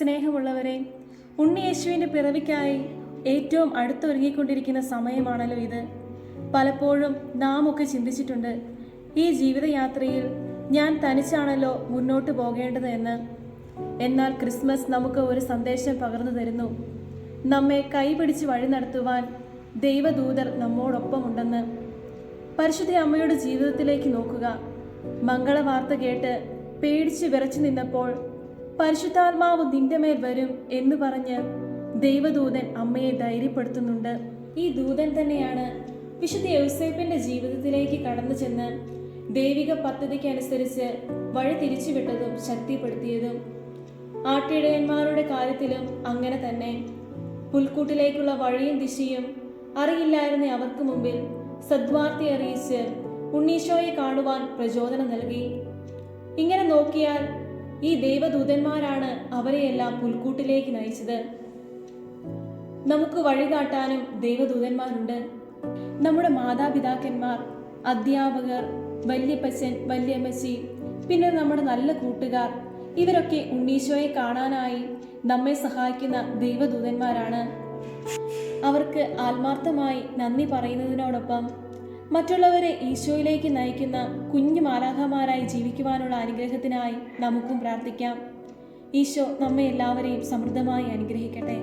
സ്നേഹമുള്ളവരെ, ഉണ്ണിയേശുവിൻ്റെ പിറവിക്കായി ഏറ്റവും അടുത്തൊരുങ്ങിക്കൊണ്ടിരിക്കുന്ന സമയമാണല്ലോ ഇത്. പലപ്പോഴും നാം ഒക്കെ ചിന്തിച്ചിട്ടുണ്ട്, ഈ ജീവിതയാത്രയിൽ ഞാൻ തനിച്ചാണല്ലോ മുന്നോട്ട് പോകേണ്ടത് എന്ന്. എന്നാൽ ക്രിസ്മസ് നമുക്ക് ഒരു സന്ദേശം പകർന്നു തരുന്നു. നമ്മെ കൈപിടിച്ച് വഴി നടത്തുവാൻ ദൈവദൂതർ നമ്മോടൊപ്പമുണ്ടെന്ന്. പരിശുദ്ധ അമ്മയുടെ ജീവിതത്തിലേക്ക് നോക്കുക. മംഗളവാർത്ത കേട്ട് പേടിച്ച് വിറച്ചു നിന്നപ്പോൾ പരിശുദ്ധാത്മാവ് നിന്റെ മേൽ വരും എന്ന് പറഞ്ഞ് ദൈവദൂതൻ അമ്മയെ ധൈര്യപ്പെടുത്തുന്നുണ്ട്. ഈ ദൂതൻ തന്നെയാണ് വിശുദ്ധ യൗസേപ്പിന്റെ ജീവിതത്തിലേക്ക് കടന്നു ചെന്ന് ദൈവിക പദ്ധതിക്ക് അനുസരിച്ച് വഴി തിരിച്ചുവിട്ടതും ശക്തിപ്പെടുത്തിയതും. ആട്ടിടയന്മാരുടെ കാര്യത്തിലും അങ്ങനെ തന്നെ. പുൽക്കൂട്ടിലേക്കുള്ള വഴിയും ദിശയും അറിയില്ലായിരുന്ന അവർക്ക് മുമ്പിൽ സദ്വാർത്ത അറിയിച്ച് ഉണ്ണീശോയെ കാണുവാൻ പ്രചോദനം നൽകി. ഇങ്ങനെ നോക്കിയാൽ ഈ ദൈവദൂതന്മാരാണ് അവരെയെല്ലാം പുൽക്കൂട്ടിലേക്ക് നയിച്ചത്. നമുക്ക് വഴികാട്ടാനും ദൈവദൂതന്മാരുണ്ട്. നമ്മുടെ മാതാപിതാക്കന്മാർ, അധ്യാപകർ, വല്യപ്പച്ചൻ, വല്യമ്മച്ചി, പിന്നെ നമ്മുടെ നല്ല കൂട്ടുകാർ, ഇവരൊക്കെ ഉണ്ണീശോയെ കാണാനായി നമ്മെ സഹായിക്കുന്ന ദൈവദൂതന്മാരാണ്. അവർക്ക് ആത്മാർത്ഥമായി നന്ദി പറയുന്നതിനോടൊപ്പം മറ്റുള്ളവരെ ഈശോയിലേക്ക് നയിക്കുന്ന കുഞ്ഞു മാലാഖമാരായി ജീവിക്കുവാനുള്ള അനുഗ്രഹത്തിനായി നമുക്കും പ്രാർത്ഥിക്കാം. ഈശോ നമ്മെ എല്ലാവരെയും സമൃദ്ധമായി അനുഗ്രഹിക്കട്ടെ.